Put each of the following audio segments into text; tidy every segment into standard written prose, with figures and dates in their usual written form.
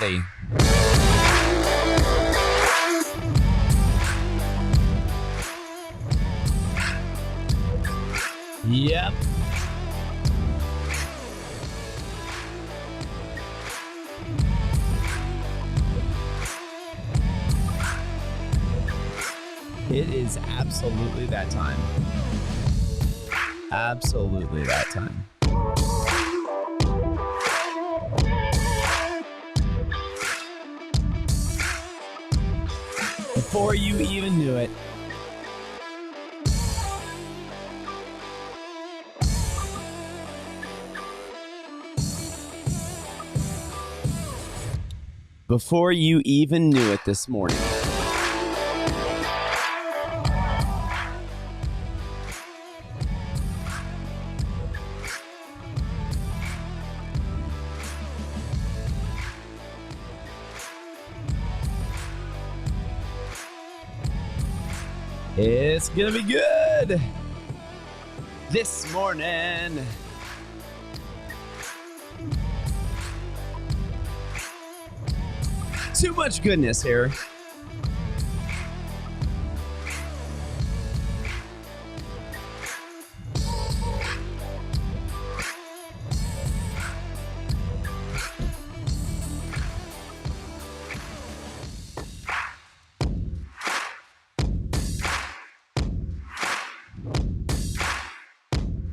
buddy. Yep. It is absolutely that time. Absolutely that time. Before you even knew it, this morning. It's gonna be good this morning. Too much goodness here.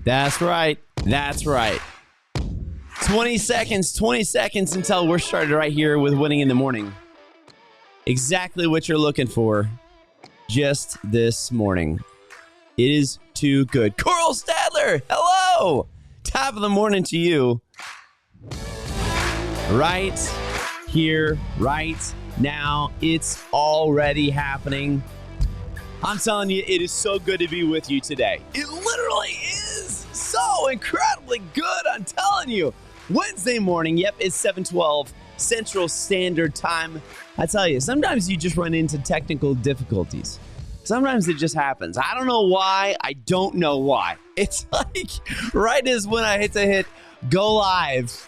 That's right. That's right. 20 seconds until we're started right here with Winning in the Morning. Exactly what you're looking for just this morning. It is too good. Coral Stadler, hello. Top of the morning to you. Right here, right now. It's already happening. I'm telling you, it is so good to be with you today. It literally is so incredibly good. I'm telling you. Wednesday morning, yep, it's 7:12 Central Standard Time. I tell you, sometimes you just run into technical difficulties. Sometimes it just happens. I don't know why. I don't know why. It's like right as when I hit go live.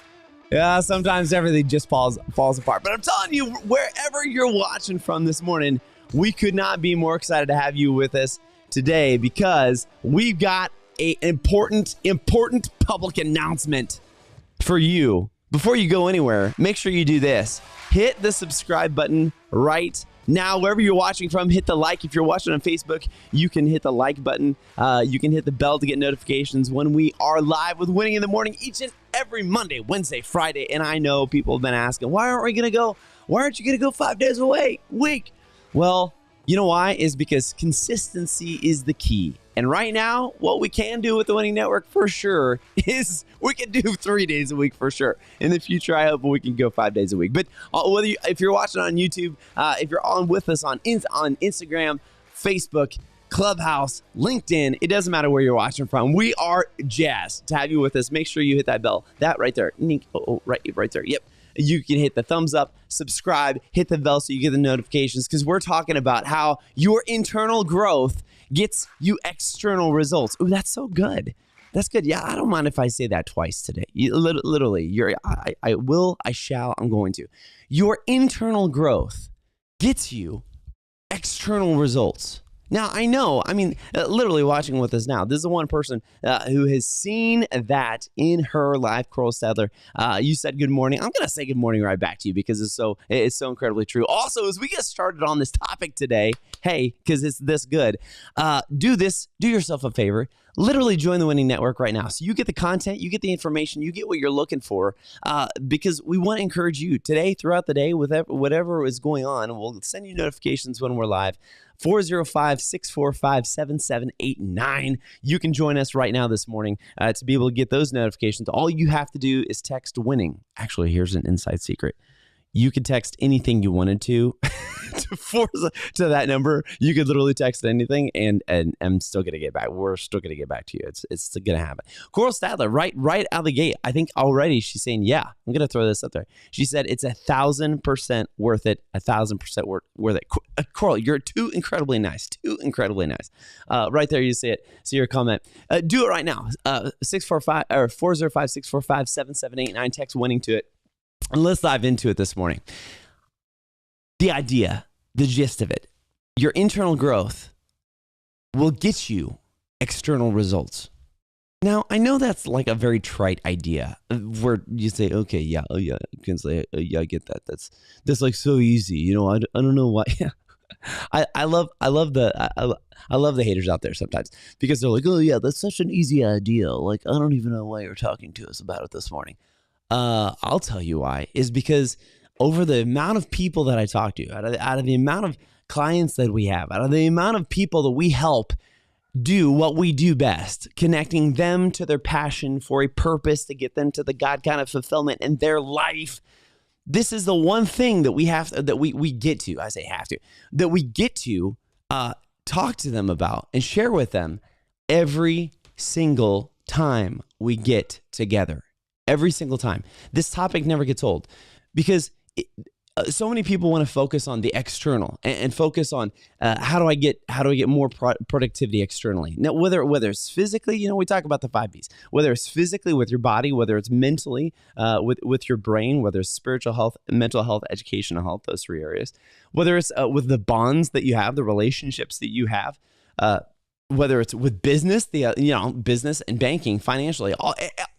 Yeah, sometimes everything just falls apart. But I'm telling you, wherever you're watching from this morning, we could not be more excited to have you with us today because we've got an important public announcement for you. Before you go anywhere, make sure you do this. Hit the subscribe button right now. Wherever you're watching from, hit the like. If you're watching on Facebook, you can hit the like button. You can hit the bell to get notifications when we are live with Winning in the Morning each and every Monday, Wednesday, Friday. And I know people have been asking, why aren't you going to go 5 days a week? Well, you know why? Is because consistency is the key. And right now, what we can do with the Winning Network for sure is we can do 3 days a week for sure. In the future, I hope we can go 5 days a week. But if you're watching on YouTube, if you're on with us on Instagram, Facebook, Clubhouse, LinkedIn, it doesn't matter where you're watching from. We are jazzed to have you with us. Make sure you hit that bell. That right there. Right there. Yep. You can hit the thumbs up, subscribe, hit the bell so you get the notifications because we're talking about how your internal growth gets you external results. Ooh, that's so good. That's good. Yeah, I don't mind if I say that twice today. Literally, I will, I shall, I'm going to. Your internal growth gets you external results. Now, I know, literally watching with us now, this is the one person who has seen that in her life. Coral Stadler, you said good morning. I'm going to say good morning right back to you because it's so incredibly true. Also, as we get started on this topic today, hey, because it's this good, do yourself a favor. Literally join the Winning Network right now. So you get the content, you get the information, you get what you're looking for because we want to encourage you today, throughout the day, with whatever is going on. We'll send you notifications when we're live. 405-645-7789. You can join us right now this morning to be able to get those notifications. All you have to do is text winning. Actually, here's an inside secret. You could text anything you wanted to to that number. You could literally text anything, and I'm still gonna get back. We're still gonna get back to you. It's still gonna happen. Coral Stadler, right out of the gate. I think already she's saying, yeah. I'm gonna throw this up there. She said it's 1,000% worth it. 1,000% worth it. Coral, you're too incredibly nice. Right there, you see it. See your comment. Do it right now. 405-645-7789. Text winning to it. And let's dive into it this morning. The idea, the gist of it, your internal growth will get you external results. Now, I know that's like a very trite idea where you say, okay, yeah, oh yeah, Kinsley, yeah, I get that. That's like so easy. You know, I don't know why. I love the haters out there sometimes because they're like, oh yeah, that's such an easy idea. Like, I don't even know why you're talking to us about it this morning. I'll tell you why, is because over the amount of people that I talk to, out of the amount of clients that we have, out of the amount of people that we help do what we do best, connecting them to their passion for a purpose to get them to the God kind of fulfillment in their life. This is the one thing that we have to, that we get to, I say have to, that we get to talk to them about and share with them every single time we get together. Every single time. This topic never gets old because so many people want to focus on the external and focus on how do I get more productivity externally. Now, whether it's physically, we talk about the 5 B's. Whether it's physically with your body, whether it's mentally with your brain, whether it's spiritual health, mental health, educational health, those 3 areas. Whether it's with the bonds that you have, the relationships that you have. Whether it's with business, business and banking, financially,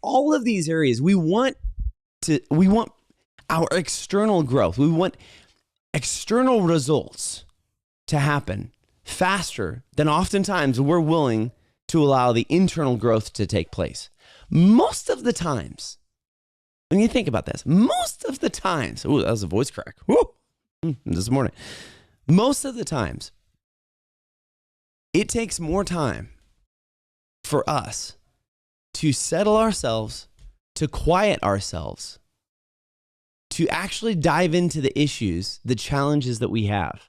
all of these areas, we want our external growth. We want external results to happen faster than oftentimes we're willing to allow the internal growth to take place. Most of the times, when you think about this, most of the times, that was a voice crack. This morning. Most of the times, it takes more time for us to settle ourselves, to quiet ourselves, to actually dive into the issues, the challenges that we have,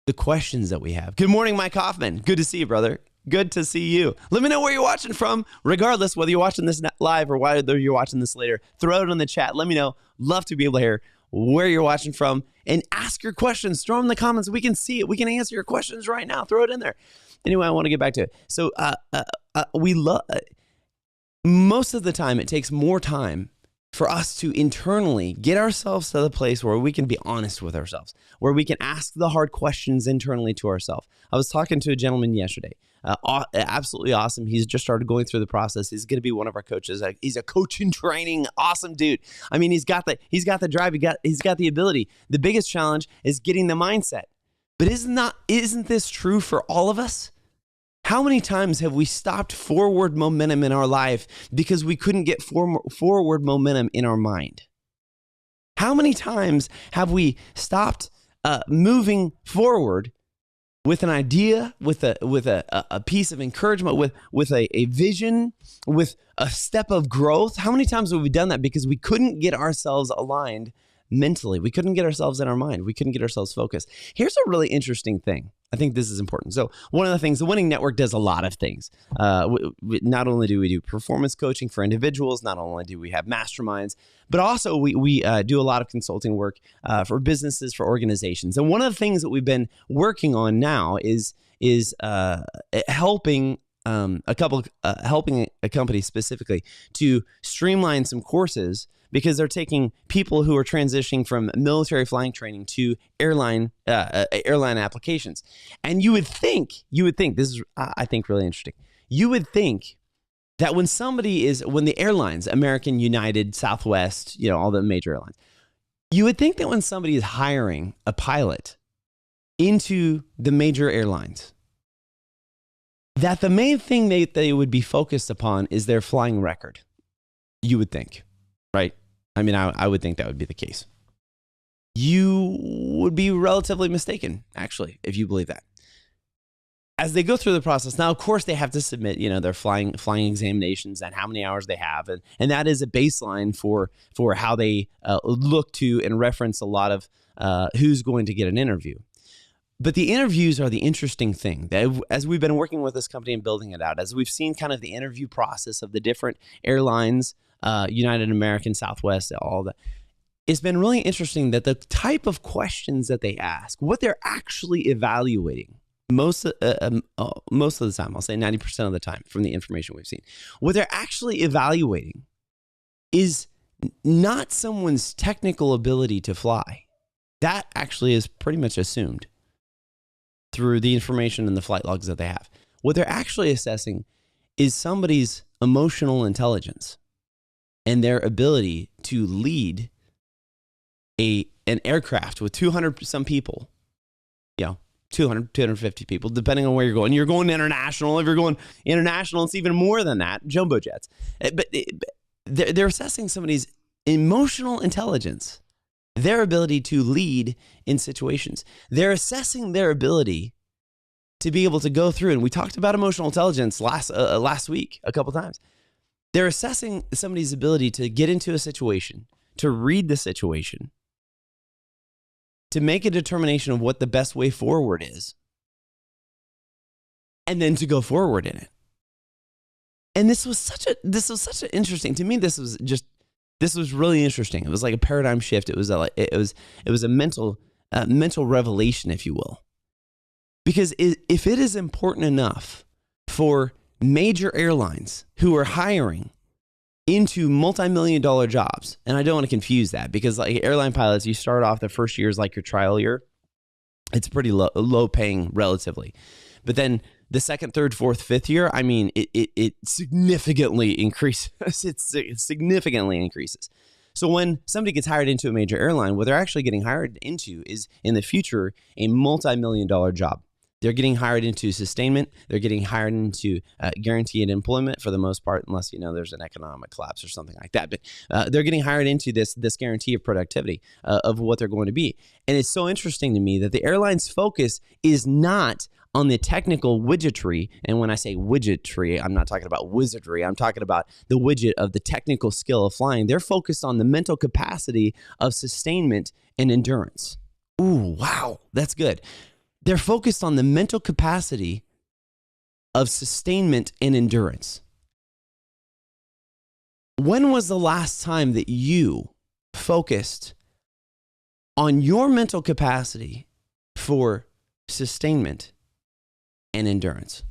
the questions that we have. Good morning, Mike Hoffman. Good to see you, brother. Good to see you. Let me know where you're watching from, regardless whether you're watching this live or whether you're watching this later. Throw it in the chat. Let me know. Love to be able to hear where you're watching from and ask your questions. Throw them in the comments. We can see it. We can answer your questions right now. Throw it in there. Anyway, I want to get back to it. So we love most of the time, it takes more time for us to internally get ourselves to the place where we can be honest with ourselves, where we can ask the hard questions internally to ourselves. I was talking to a gentleman yesterday, absolutely awesome. He's just started going through the process. He's going to be one of our coaches. He's a coach in training, awesome dude. I mean, he's got the drive. He's got the ability. The biggest challenge is getting the mindset. But isn't this true for all of us? How many times have we stopped forward momentum in our life because we couldn't get forward momentum in our mind? How many times have we stopped moving forward with an idea, with a piece of encouragement, with a vision, with a step of growth? How many times have we done that because we couldn't get ourselves aligned mentally? We couldn't get ourselves in our mind. We couldn't get ourselves focused. Here's a really interesting thing. I think this is important. So one of the things, the Winning Network does a lot of things. Not only do we do performance coaching for individuals, not only do we have masterminds, but also we do a lot of consulting work for businesses, for organizations. And one of the things that we've been working on now is helping helping a company specifically to streamline some courses, because they're taking people who are transitioning from military flying training to airline applications. And you would think, this is, I think, really interesting. You would think that when the airlines, American, United, Southwest, all the major airlines, you would think that when somebody is hiring a pilot into the major airlines, that the main thing they would be focused upon is their flying record. You would think, right? I mean, I would think that would be the case. You would be relatively mistaken, actually, if you believe that. As they go through the process, now, of course, they have to submit, their flying examinations and how many hours they have. And that is a baseline for how they look to and reference a lot of who's going to get an interview. But the interviews are the interesting thing. As we've been working with this company and building it out, as we've seen kind of the interview process of the different airlines, United, American, Southwest, all that, it's been really interesting that the type of questions that they ask, what they're actually evaluating, most of the time, I'll say 90% of the time from the information we've seen, what they're actually evaluating is not someone's technical ability to fly. That actually is pretty much assumed through the information and the flight logs that they have. What they're actually assessing is somebody's emotional intelligence and their ability to lead an aircraft with 200 some people, 200, 250 people, depending on where you're going. You're going international. If you're going international, it's even more than that, jumbo jets. But they're assessing somebody's emotional intelligence, their ability to lead in situations. They're assessing their ability to be able to go through, and we talked about emotional intelligence last week a couple times. They're assessing somebody's ability to get into a situation, to read the situation, to make a determination of what the best way forward is, and then to go forward in it. And this was such an interesting, to me, this was really interesting. It was like a paradigm shift. It was a mental revelation, if you will. Because if it is important enough for major airlines who are hiring into multi-million-dollar jobs, and I don't want to confuse that, because like airline pilots, you start off the first year as like your trial year. It's pretty low paying relatively. But then the second, third, fourth, fifth year, I mean, it significantly increases. It significantly increases. So when somebody gets hired into a major airline, what they're actually getting hired into is in the future a multi-million-dollar job. They're getting hired into sustainment. They're getting hired into guaranteed employment for the most part, unless there's an economic collapse or something like that. But they're getting hired into this guarantee of productivity of what they're going to be. And it's so interesting to me that the airline's focus is not on the technical widgetry. And when I say widgetry, I'm not talking about wizardry. I'm talking about the widget of the technical skill of flying. They're focused on the mental capacity of sustainment and endurance. Ooh, wow, that's good. They're focused on the mental capacity of sustainment and endurance. When was the last time that you focused on your mental capacity for sustainment and endurance?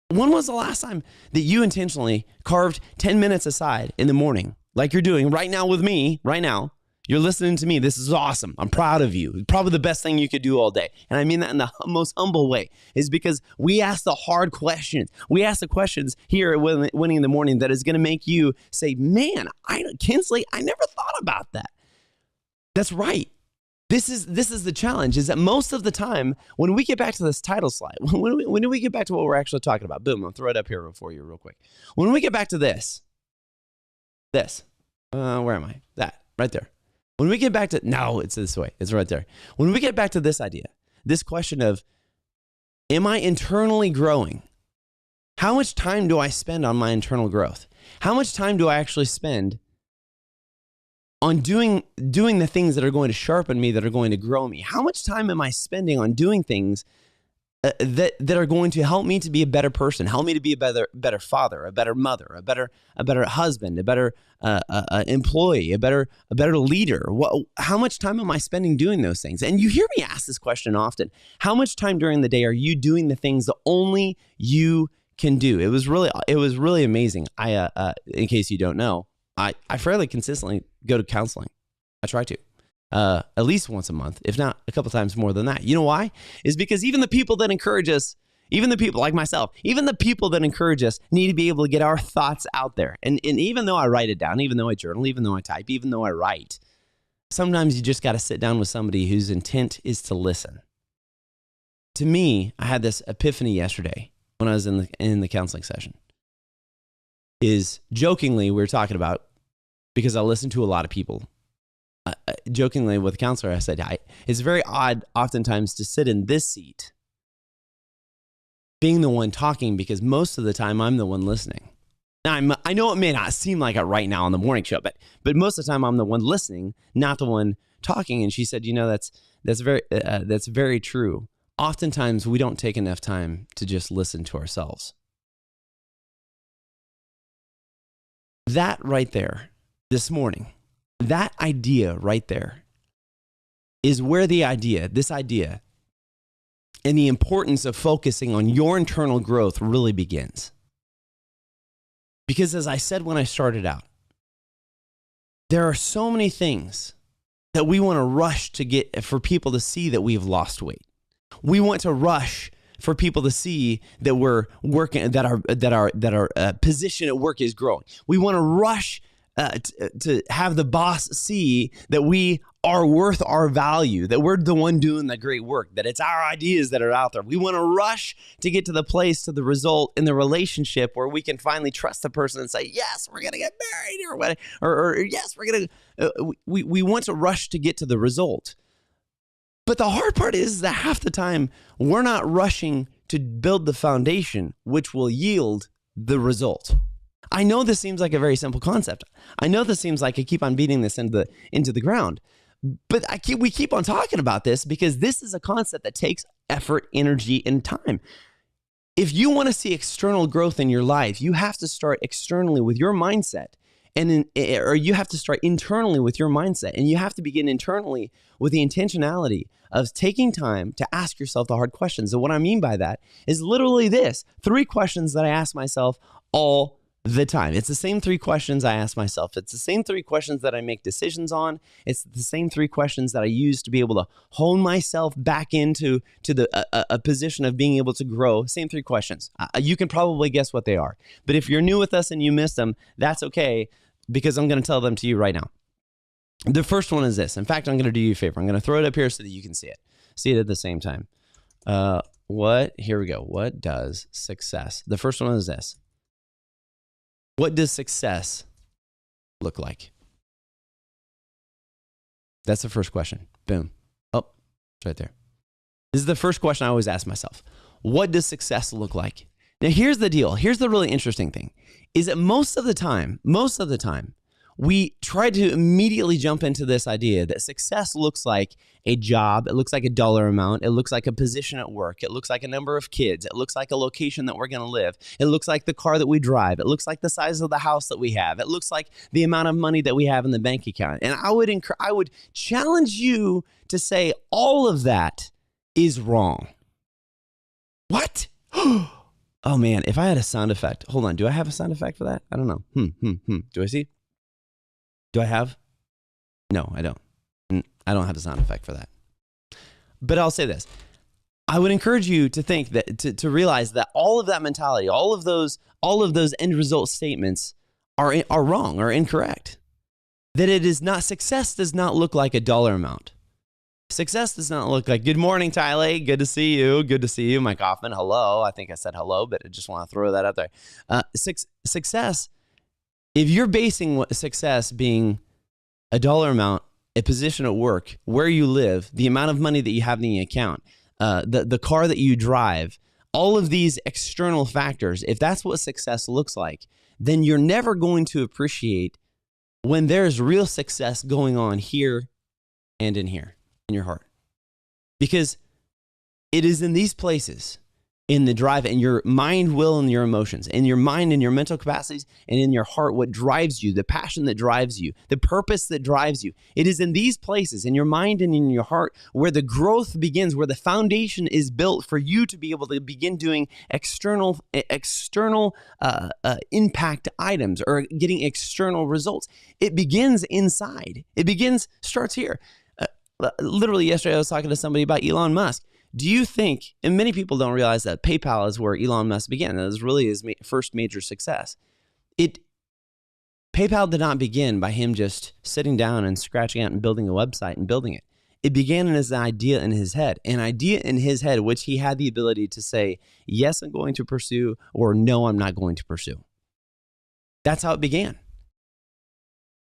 When was the last time that you intentionally carved 10 minutes aside in the morning, like you're doing right now with me, right now? You're listening to me. This is awesome. I'm proud of you. Probably the best thing you could do all day. And I mean that in the most humble way, is because we ask the hard questions. We ask the questions here at Winning in the Morning that is going to make you say, man, Kinsley, I never thought about that. That's right. This is the challenge, is that most of the time, when we get back to this title slide, when we get back to what we're actually talking about, boom, I'll throw it up here for you real quick. When we get back to this, where am I? That, right there. When we get back to, no, it's this way. It's right there. When we get back to this idea, this question of, am I internally growing? How much time do I spend on my internal growth? How much time do I actually spend on doing the things that are going to sharpen me, that are going to grow me? How much time am I spending on doing things that are going to help me to be a better person, help me to be a better father, a better mother, a better husband, a better employee, a better leader? How much time am I spending doing those things? And you hear me ask this question often. How much time during the day are you doing the things that only you can do? It was really amazing. In case you don't know, I fairly consistently go to counseling. I try to. At least once a month, if not a couple times more than that. You know why? Is because even the people that encourage us, even the people like myself, even the people that encourage us need to be able to get our thoughts out there. And even though I write it down, even though I journal, even though I type, even though I write, sometimes you just got to sit down with somebody whose intent is to listen. To me, I had this epiphany yesterday when I was in the counseling session. Is jokingly, we were talking about, because I listen to a lot of people, jokingly with the counselor, I said, it's very odd oftentimes to sit in this seat being the one talking, because most of the time I'm the one listening. Now, I know it may not seem like it right now on the morning show, but most of the time I'm the one listening, not the one talking. And she said, that's very true. Oftentimes we don't take enough time to just listen to ourselves. That right there, this morning, that idea right there is where this idea and the importance of focusing on your internal growth really begins. Because as I said when I started out, there are so many things that we want to rush to get for people to see that we've lost weight. We want to rush for people to see that we're working, that our position at work is growing. We want to rush to have the boss see that we are worth our value, that we're the one doing the great work, that it's our ideas that are out there. We want to rush to get to the place, to the result in the relationship where we can finally trust the person and say, yes, we're going to get married, or what, or yes, we're going to, we want to rush to get to the result. But the hard part is that half the time we're not rushing to build the foundation, which will yield the result. I know this seems like a very simple concept. I know this seems like I keep on beating this into the ground, but we keep on talking about this because this is a concept that takes effort, energy, and time. If you want to see external growth in your life, you have to start externally with your mindset, or you have to start internally with your mindset, and you have to begin internally with the intentionality of taking time to ask yourself the hard questions. And what I mean by that is literally this: 3 questions that I ask myself all the time. It's the same 3 questions I ask myself. It's the same 3 questions that I make decisions on. It's the same 3 questions that I use to be able to hone myself back into a position of being able to grow. Same 3 questions. You can probably guess what they are. But if you're new with us and you missed them, that's okay, because I'm going to tell them to you right now. The first one is this. In fact, I'm going to do you a favor. I'm going to throw it up here so that you can see it. See it at the same time. Here we go. What does success? The first one is this. What does success look like? That's the first question. Boom. Oh, it's right there. This is the first question I always ask myself. What does success look like? Now, here's the deal. Here's the really interesting thing, is that most of the time, we try to immediately jump into this idea that success looks like a job. It looks like a dollar amount. It looks like a position at work. It looks like a number of kids. It looks like a location that we're going to live. It looks like the car that we drive. It looks like the size of the house that we have. It looks like the amount of money that we have in the bank account. And I would challenge you to say all of that is wrong. What? Oh man, if I had a sound effect. Hold on. Do I have a sound effect for that? I don't know. Do I see? Do I have? No, I don't. I don't have a sound effect for that. But I'll say this. I would encourage you to think that, to realize that all of that mentality, all of those end result statements are wrong or incorrect. That it is not, success does not look like a dollar amount. Success does not look like, good morning, Tyler. Good to see you. Good to see you, Mike Hoffman. Hello. I think I said hello, but I just want to throw that out there. Success, if you're basing success being a dollar amount, a position at work, where you live, the amount of money that you have in the account, the car that you drive, all of these external factors, if that's what success looks like, then you're never going to appreciate when there's real success going on here and in here, in your heart. Because it is in these places, in the drive, and your mind, will, and your emotions, in your mind and your mental capacities, and in your heart, what drives you, the passion that drives you, the purpose that drives you. It is in these places, in your mind and in your heart, where the growth begins, where the foundation is built for you to be able to begin doing external impact items or getting external results. It begins inside. Starts here. Literally yesterday, I was talking to somebody about Elon Musk. Do you think, and many people don't realize that PayPal is where Elon Musk began. That was really his first major success. PayPal did not begin by him just sitting down and scratching out and building a website and building it. It began as an idea in his head, which he had the ability to say, yes, I'm going to pursue, or no, I'm not going to pursue. That's how it began.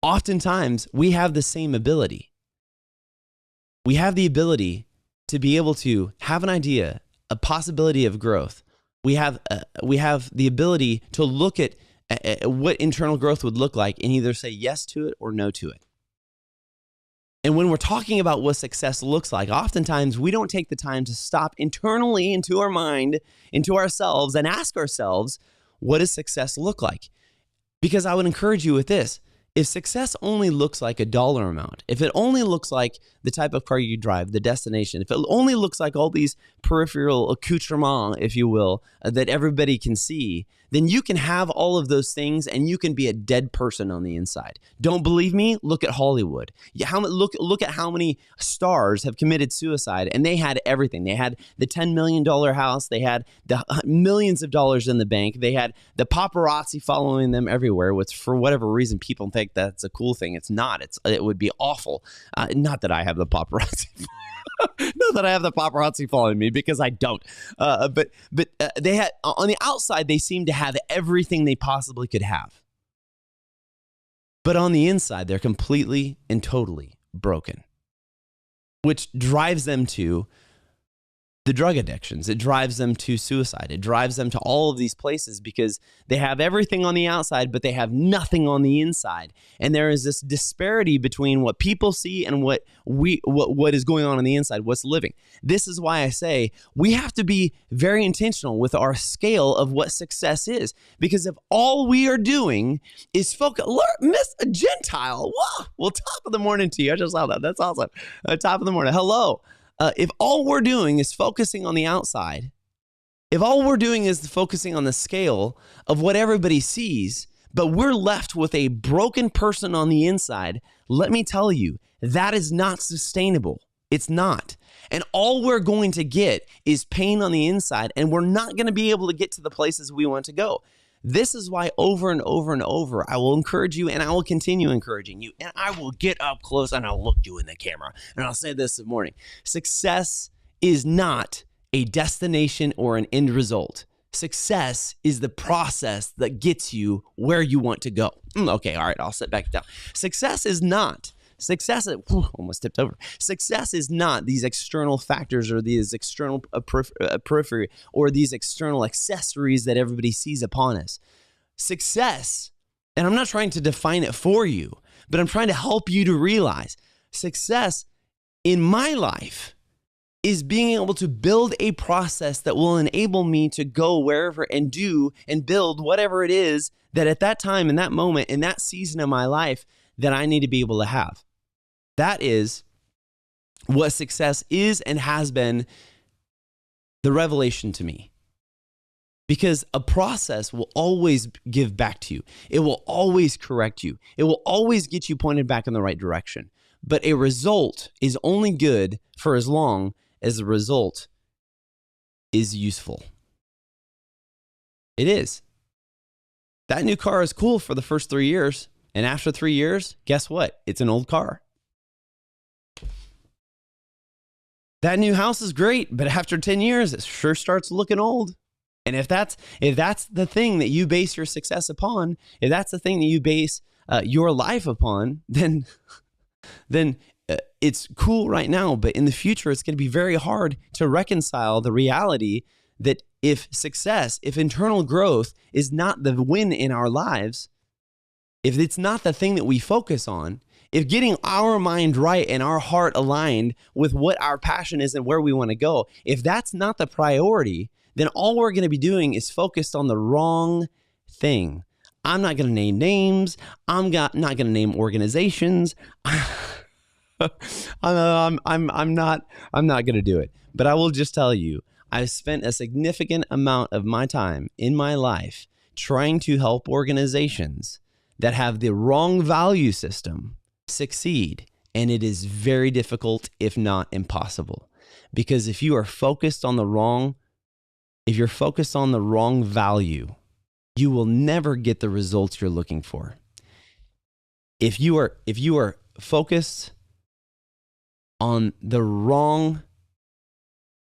Oftentimes, we have the same ability. We have the ability to be able to have an idea, a possibility of growth. We have the ability to look at what internal growth would look like and either say yes to it or no to it. And when we're talking about what success looks like, oftentimes we don't take the time to stop internally into our mind, into ourselves, and ask ourselves, what does success look like? Because I would encourage you with this. If success only looks like a dollar amount, if it only looks like the type of car you drive, the destination, if it only looks like all these peripheral accoutrements, if you will, that everybody can see, then you can have all of those things and you can be a dead person on the inside. Don't believe me? Look at Hollywood. Look at how many stars have committed suicide, and they had everything. They had the $10 million house. They had the millions of dollars in the bank. They had the paparazzi following them everywhere, which for whatever reason people think that's a cool thing. It's not. It would be awful. Not that I have the paparazzi. Not that I have the paparazzi following me, because I don't. But they had, on the outside, they seemed to have everything they possibly could have. But on the inside, they're completely and totally broken, which drives them to the drug addictions. It drives them to suicide. It drives them to all of these places because they have everything on the outside, but they have nothing on the inside. And there is this disparity between what people see and what is going on the inside, what's living. This is why I say we have to be very intentional with our scale of what success is. Because if all we are doing is focus, Miss Gentile, whoa, well, top of the morning to you. I just saw that. That's awesome. Top of the morning. Hello. If all we're doing is focusing on the outside, if all we're doing is focusing on the scale of what everybody sees, but we're left with a broken person on the inside, let me tell you, that is not sustainable. It's not. And all we're going to get is pain on the inside, and we're not going to be able to get to the places we want to go. This is why over and over and over, I will encourage you, and I will continue encouraging you, and I will get up close and I'll look you in the camera. And I'll say this morning: success is not a destination or an end result. Success is the process that gets you where you want to go. Okay, all right, I'll sit back down. Almost tipped over. Success is not these external factors or these external periphery or these external accessories that everybody sees upon us. Success, and I'm not trying to define it for you, but I'm trying to help you to realize success in my life is being able to build a process that will enable me to go wherever and do and build whatever it is that at that time, in that moment, in that season of my life that I need to be able to have. That is what success is and has been the revelation to me. Because a process will always give back to you. It will always correct you. It will always get you pointed back in the right direction. But a result is only good for as long as the result is useful. It is. That new car is cool for the first 3 years. And after 3 years, guess what? It's an old car. That new house is great, but after 10 years, it sure starts looking old. And if that's the thing that you base your success upon, if that's the thing that you base your life upon, then it's cool right now. But in the future, it's going to be very hard to reconcile the reality that if internal growth is not the win in our lives, if it's not the thing that we focus on, if getting our mind right and our heart aligned with what our passion is and where we want to go, if that's not the priority, then all we're going to be doing is focused on the wrong thing. I'm not going to name names. I'm not going to name organizations. I'm not going to do it. But I will just tell you, I've spent a significant amount of my time in my life trying to help organizations that have the wrong value system succeed. And it is very difficult, if not impossible. Because if you're focused on the wrong value, you will never get the results you're looking for. If you are focused on the wrong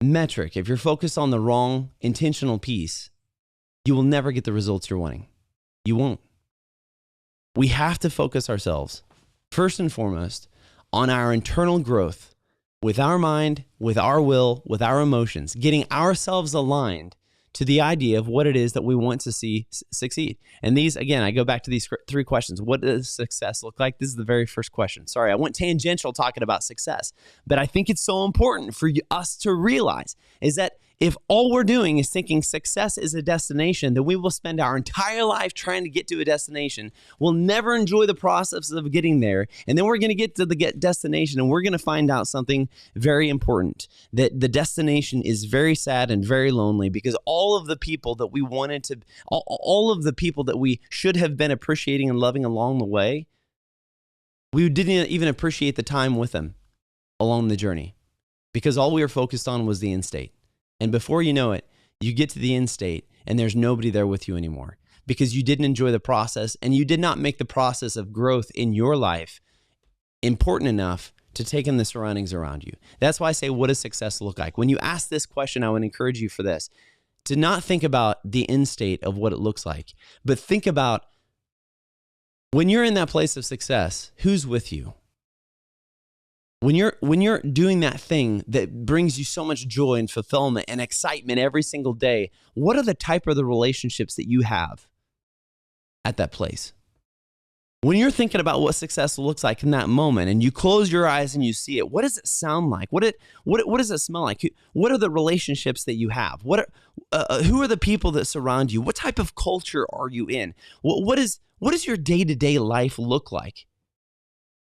metric, if you're focused on the wrong intentional piece, you will never get the results you're wanting. You won't. We have to focus ourselves, first and foremost, on our internal growth with our mind, with our will, with our emotions, getting ourselves aligned to the idea of what it is that we want to see succeed. And these, again, I go back to these 3 questions. What does success look like? This is the very first question. Sorry, I went tangential talking about success, but I think it's so important for us to realize is that If all we're doing is thinking success is a destination, then we will spend our entire life trying to get to a destination. We'll never enjoy the process of getting there. And then we're going to get to the destination and we're going to find out something very important, that the destination is very sad and very lonely because all of the people that we wanted to, all of the people that we should have been appreciating and loving along the way, we didn't even appreciate the time with them along the journey because all we were focused on was the end state. And before you know it, you get to the end state and there's nobody there with you anymore because you didn't enjoy the process and you did not make the process of growth in your life important enough to take in the surroundings around you. That's why I say, what does success look like? When you ask this question, I would encourage you for this, to not think about the end state of what it looks like, but think about when you're in that place of success, who's with you? When you're doing that thing that brings you so much joy and fulfillment and excitement every single day, what are the type of the relationships that you have at that place? When you're thinking about what success looks like in that moment and you close your eyes and you see it, what does it sound like? What does it smell like? What are the relationships that you have? Who are the people that surround you? What type of culture are you in? What does your day-to-day life look like?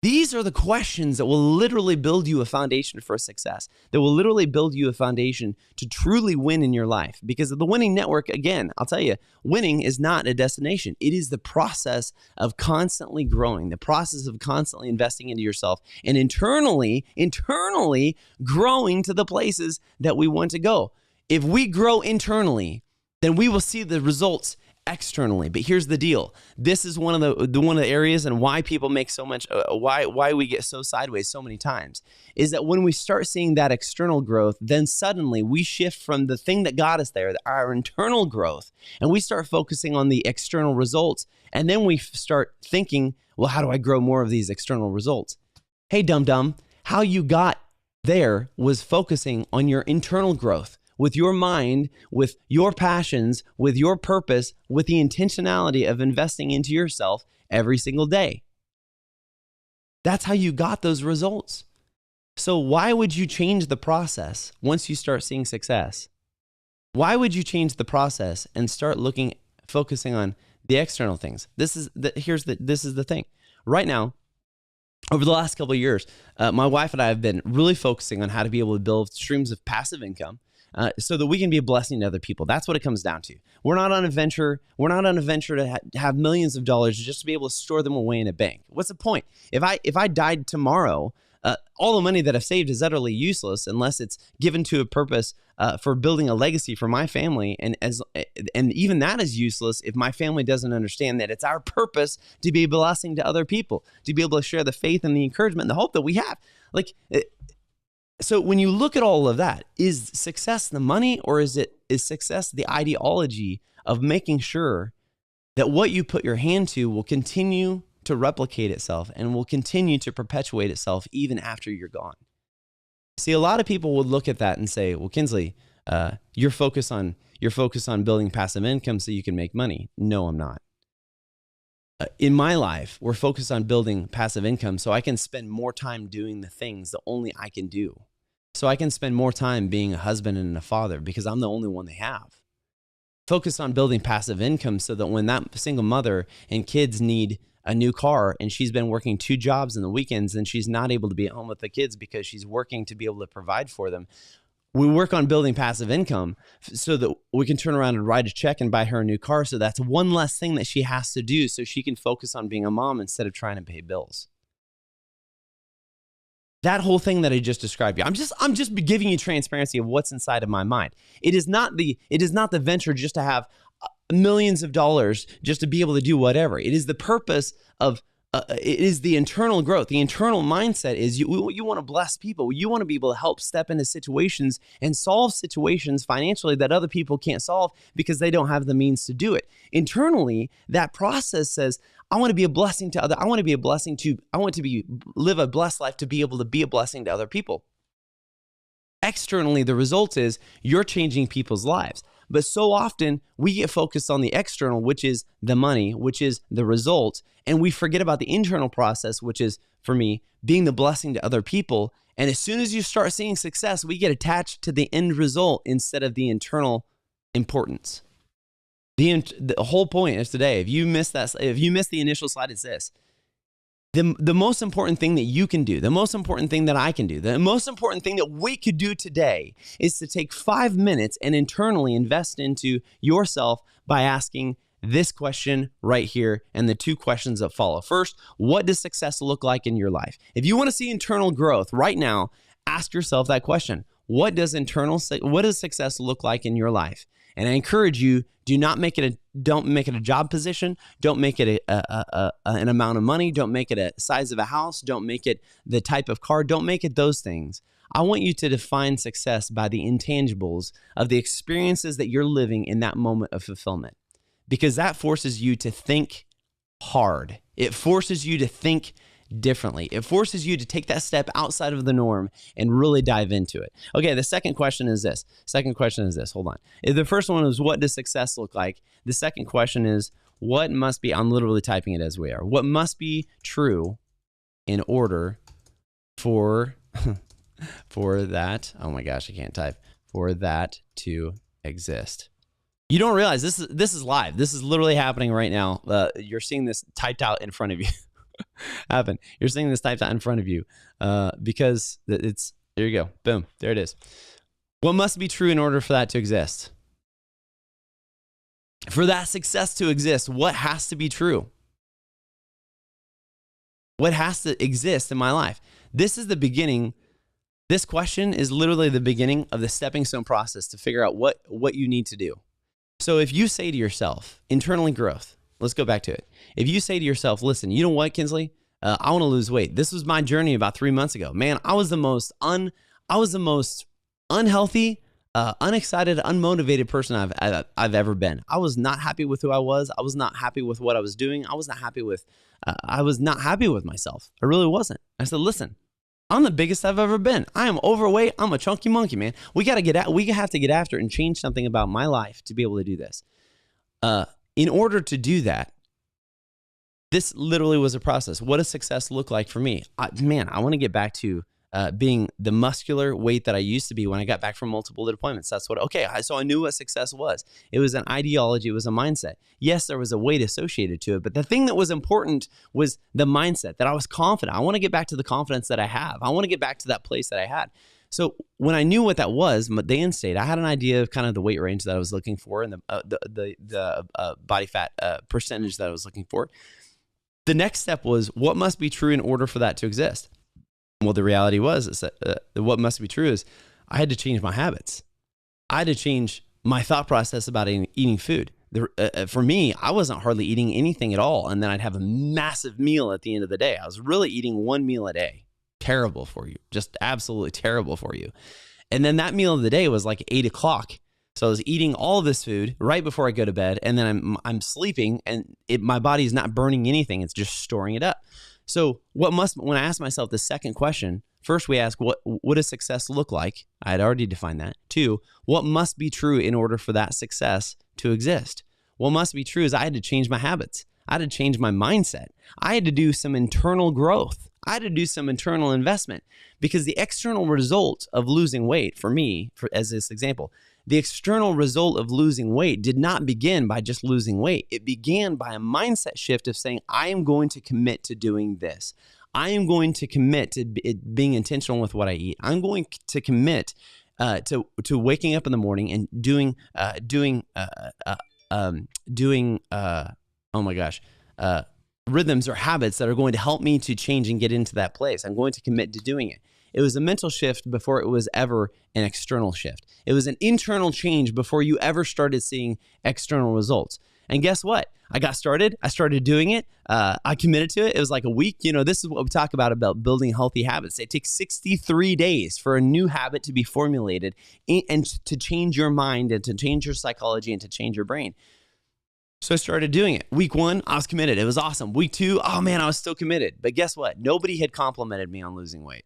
These are the questions that will literally build you a foundation for success, that will literally build you a foundation to truly win in your life. Because of the winning network, again, I'll tell you, winning is not a destination. It is the process of constantly growing, the process of constantly investing into yourself and internally growing to the places that we want to go. If we grow internally, then we will see the results externally. But here's the deal. This is one of the areas and why people make so much, why we get so sideways so many times, is that when we start seeing that external growth, then suddenly we shift from the thing that got us there, our internal growth, and we start focusing on the external results. And then we start thinking, well, how do I grow more of these external results? Hey, dum-dum, how you got there was focusing on your internal growth, with your mind, with your passions, with your purpose, with the intentionality of investing into yourself every single day. That's how you got those results. So why would you change the process once you start seeing success? Why would you change the process and start focusing on the external things? This is the thing. Right now, over the last couple of years, my wife and I have been really focusing on how to be able to build streams of passive income so that we can be a blessing to other people. That's what it comes down to. We're not on a venture. We're not on a venture to have millions of dollars just to be able to store them away in a bank. What's the point? If I died tomorrow, all the money that I've saved is utterly useless unless it's given to a purpose for building a legacy for my family. And even that is useless if my family doesn't understand that it's our purpose to be a blessing to other people, to be able to share the faith and the encouragement and the hope that we have. So when you look at all of that, is success the money, or is success the ideology of making sure that what you put your hand to will continue to replicate itself and will continue to perpetuate itself even after you're gone? See, a lot of people would look at that and say, well, Kinsley, you're focused on building passive income so you can make money. No, I'm not. In my life, we're focused on building passive income so I can spend more time doing the things that only I can do. So I can spend more time being a husband and a father because I'm the only one they have. Focus on building passive income so that when that single mother and kids need a new car and she's been working 2 jobs in the weekends and she's not able to be at home with the kids because she's working to be able to provide for them, we work on building passive income so that we can turn around and write a check and buy her a new car. So that's one less thing that she has to do so she can focus on being a mom instead of trying to pay bills. That whole thing that I just described you. I'm just giving you transparency of what's inside of my mind. It is not the venture just to have millions of dollars just to be able to do whatever. It is the purpose of it is the internal growth. The internal mindset is you want to bless people. You want to be able to help step into situations and solve situations financially that other people can't solve because they don't have the means to do it. Internally, that process says, I want to be a blessing to I want to live a blessed life to be able to be a blessing to other people. Externally, the result is you're changing people's lives. But so often we get focused on the external, which is the money, which is the result. And we forget about the internal process, which is, for me, being the blessing to other people. And as soon as you start seeing success, we get attached to the end result instead of the internal importance. The whole point is today, if you miss the initial slide, it's this. The most important thing that you can do, the most important thing that I can do, the most important thing that we could do today is to take 5 minutes and internally invest into yourself by asking this question right here and the 2 questions that follow. First, what does success look like in your life? If you want to see internal growth right now, ask yourself that question. What does success look like in your life? And I encourage you, don't make it a job position. Don't make it an amount of money. Don't make it a size of a house. Don't make it the type of car. Don't make it those things. I want you to define success by the intangibles of the experiences that you're living in that moment of fulfillment, because that forces you to think hard. It forces you to think differently. It forces you to take that step outside of the norm and really dive into it. Okay, the second question is this. Hold on. The first one is, what does success look like? The second question is, what must be, I'm literally typing it as we are. What must be true in order for that, oh my gosh, I can't type, for that to exist? You don't realize this is live. This is literally happening right now. You're seeing this typed out in front of you. Happen. You're seeing this typed out in front of you because it's, there you go. Boom. There it is. What must be true in order for that to exist? For that success to exist, what has to be true? What has to exist in my life? This is the beginning. This question is literally the beginning of the stepping stone process to figure out what you need to do. So if you say to yourself, internally growth, let's go back to it. If you say to yourself, listen, you know what, Kinsley? I want to lose weight. This was my journey about 3 months ago. Man, I was the most unhealthy, unexcited, unmotivated person I've ever been. I was not happy with who I was. I was not happy with what I was doing. I was not happy with myself. I really wasn't. I said, listen, I'm the biggest I've ever been. I am overweight. I'm a chunky monkey, man. We have to get after it and change something about my life to be able to do this. In order to do that, this literally was a process. What does success look like for me? I want to get back to being the muscular weight that I used to be when I got back from multiple deployments. So I knew what success was. It was an ideology. It was a mindset. Yes, there was a weight associated to it, but the thing that was important was the mindset, that I was confident. I want to get back to the confidence that I have. I want to get back to that place that I had. So when I knew what that was, the end state, I had an idea of kind of the weight range that I was looking for and the body fat percentage that I was looking for. The next step was, what must be true in order for that to exist? Well, the reality was that what must be true is I had to change my habits. I had to change my thought process about eating food. For me, I wasn't hardly eating anything at all, and then I'd have a massive meal at the end of the day. I was really eating 1 meal a day. Terrible for you, just absolutely terrible for you. And then that meal of the day was like 8 o'clock. So I was eating all this food right before I go to bed, and then I'm sleeping, and my body's not burning anything; it's just storing it up. So when I ask myself the second question, first we ask, what does success look like? I had already defined that. 2, what must be true in order for that success to exist? What must be true is I had to change my habits. I had to change my mindset. I had to do some internal growth. I had to do some internal investment, because the external result of losing weight for me, as this example, the external result of losing weight did not begin by just losing weight. It began by a mindset shift of saying, I am going to commit to doing this. I am going to commit to being intentional with what I eat. I'm going to commit to waking up in the morning and doing rhythms or habits that are going to help me to change and get into that place. I'm going to commit to doing it. It was a mental shift before it was ever an external shift. It was an internal change before you ever started seeing external results. And guess what? I got started. I started doing it. I committed to it. It was like a week. This is what we talk about building healthy habits. It takes 63 days for a new habit to be formulated and to change your mind and to change your psychology and to change your brain. So I started doing it. Week 1, I was committed. It was awesome. Week 2, oh man, I was still committed. But guess what? Nobody had complimented me on losing weight.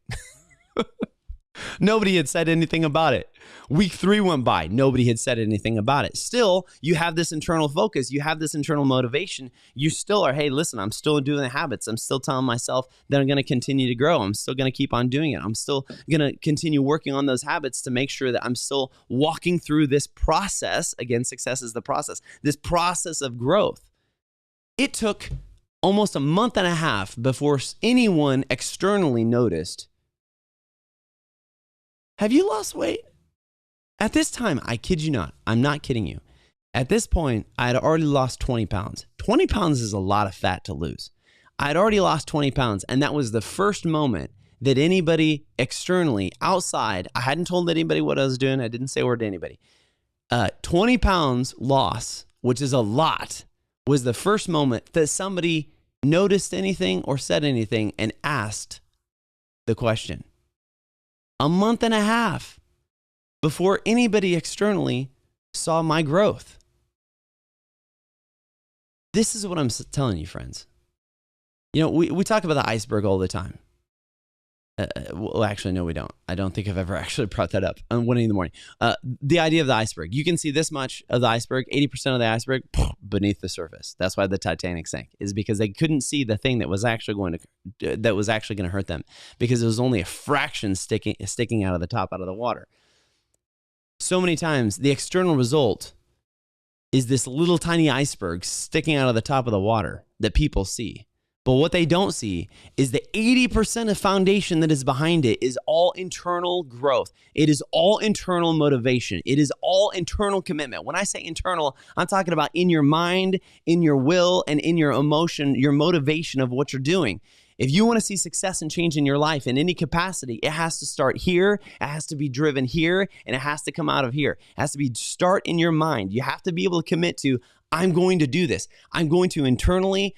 Nobody had said anything about it. Week 3 went by. Nobody had said anything about it. Still, you have this internal focus. You have this internal motivation. You still are, hey, listen, I'm still doing the habits. I'm still telling myself that I'm going to continue to grow. I'm still going to keep on doing it. I'm still going to continue working on those habits to make sure that I'm still walking through this process. Again, success is the process. This process of growth. It took almost a month and a half before anyone externally noticed, have you lost weight? At this time, I kid you not, I'm not kidding you. At this point, I had already lost 20 pounds. 20 pounds is a lot of fat to lose. I had already lost 20 pounds, and that was the first moment that anybody externally, outside, I hadn't told anybody what I was doing. I didn't say a word to anybody. 20 pounds loss, which is a lot, was the first moment that somebody noticed anything or said anything and asked the question. A month and a half before anybody externally saw my growth. This is what I'm telling you, friends. You know, we talk about the iceberg all the time. Well, actually, no, we don't. I don't think I've ever actually brought that up on Winning in the Morning. The idea of the iceberg. You can see this much of the iceberg, 80% of the iceberg beneath the surface. That's why the Titanic sank, is because they couldn't see the thing that was actually going to hurt them, because it was only a fraction sticking out of the top, out of the water. So many times, the external result is this little tiny iceberg sticking out of the top of the water that people see. But what they don't see is the 80% of foundation that is behind it is all internal growth. It is all internal motivation. It is all internal commitment. When I say internal, I'm talking about in your mind, in your will, and in your emotion, your motivation of what you're doing. If you want to see success and change in your life in any capacity, it has to start here, it has to be driven here, and it has to come out of here. It has to start in your mind. You have to be able to commit to, I'm going to do this. I'm going to internally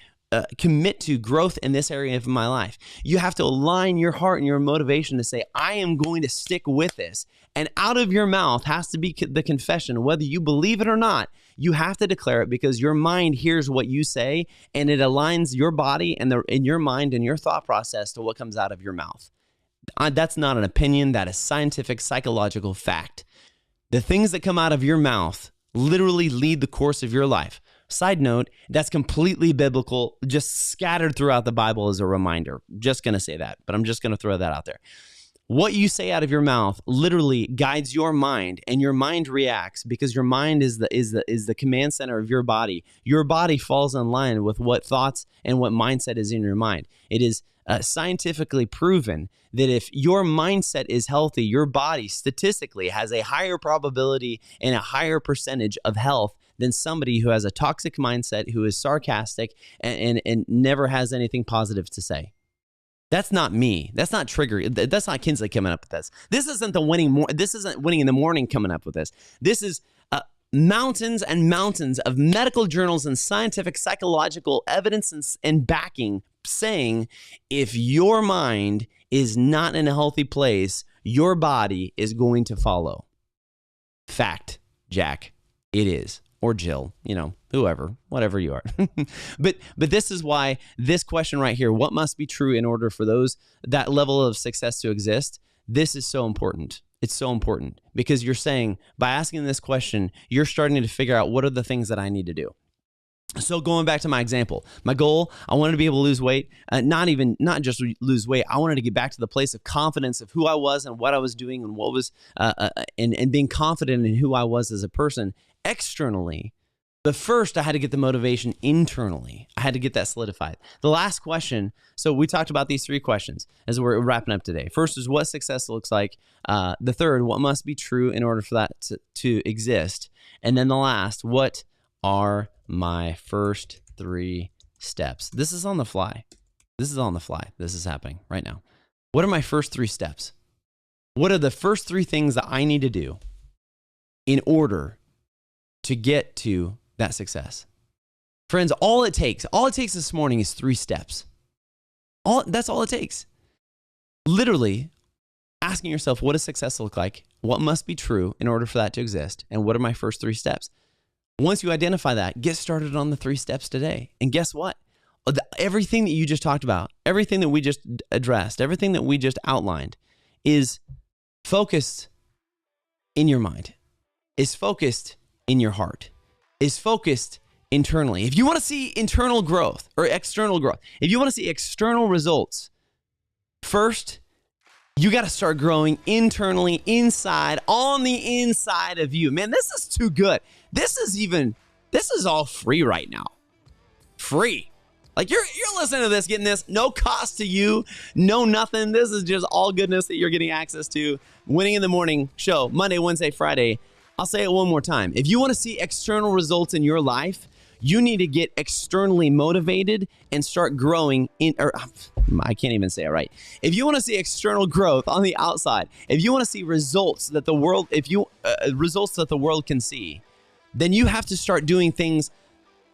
commit to growth in this area of my life. You have to align your heart and your motivation to say, I am going to stick with this. And out of your mouth has to be the confession, whether you believe it or not. You have to declare it, because your mind hears what you say, and it aligns your body and in your mind and your thought process to what comes out of your mouth. That's not an opinion. That is scientific, psychological fact. The things that come out of your mouth literally lead the course of your life. Side note, that's completely biblical, just scattered throughout the Bible as a reminder. Just going to say that, but I'm just going to throw that out there. What you say out of your mouth literally guides your mind, and your mind reacts, because your mind is the command center of your body. Your body falls in line with what thoughts and what mindset is in your mind. It is scientifically proven that if your mindset is healthy, your body statistically has a higher probability and a higher percentage of health than somebody who has a toxic mindset, who is sarcastic and never has anything positive to say. That's not me. That's not Trigger. That's not Kinsley coming up with this. This isn't This isn't Winning in the Morning coming up with this. This is mountains and mountains of medical journals and scientific psychological evidence and backing saying, if your mind is not in a healthy place, your body is going to follow. Fact, Jack. It is. Or Jill, whoever, whatever you are. But this is why this question right here, what must be true in order for that level of success to exist? This is so important. It's so important, because you're saying, by asking this question, you're starting to figure out, what are the things that I need to do? So going back to my example, my goal, I wanted to be able to lose weight, not just lose weight. I wanted to get back to the place of confidence of who I was and what I was doing and what was, and being confident in who I was as a person externally. But first, I had to get the motivation internally. I had to get that solidified. The last question, so we talked about these 3 questions as we're wrapping up today. First is what success looks like. The third, what must be true in order for that to exist. And then the last, what are my first 3 steps? This is on the fly. This is happening right now. What are my first 3 steps? What are the first 3 things that I need to do in order to get to that success? Friends, all it takes this morning is 3 steps. That's all it takes. Literally asking yourself, what does success look like? What must be true in order for that to exist? And what are my first 3 steps? Once you identify that, get started on the 3 steps today. And guess what? Everything that you just talked about, everything that we just addressed, everything that we just outlined is focused in your mind, is focused in your heart, is focused internally. If you want to see internal growth or external growth, if you want to see external results, first, you got to start growing internally, inside, on the inside of you. Man, this is too good. This is all free right now. Free. Like you're listening to this, getting this, no cost to you, no nothing. This is just all goodness that you're getting access to. Winning in the Morning show, Monday, Wednesday, Friday. I'll say it one more time. If you want to see external results in your life, you need to get externally motivated and start growing I can't even say it right. If you want to see external growth on the outside, if you want to see results that the world, results that the world can see, then you have to start doing things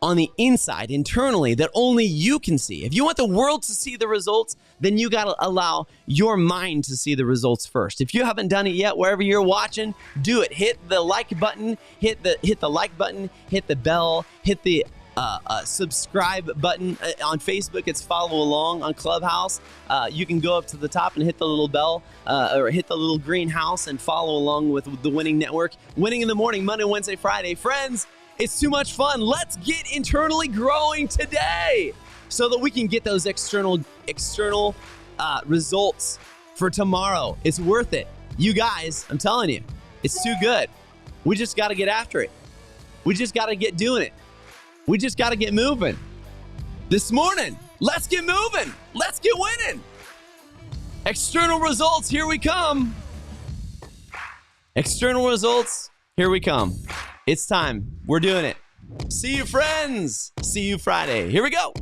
on the inside, internally, that only you can see. If you want the world to see the results, then you got to allow your mind to see the results first. If you haven't done it yet, wherever you're watching, do it. Hit the like button, hit the like button, hit the bell, hit the subscribe button. On Facebook, it's follow along. On Clubhouse, you can go up to the top and hit the little bell or hit the little green house and follow along with the Winning Network. Winning in the Morning, Monday, Wednesday, Friday. Friends, it's too much fun. Let's get internally growing today so that we can get those external results for tomorrow. It's worth it. You guys, I'm telling you, it's too good. We just got to get after it. We just got to get doing it. We just got to get moving. This morning, let's get moving. Let's get winning. External results, here we come. External results, here we come. It's time. We're doing it. See you, friends. See you Friday. Here we go.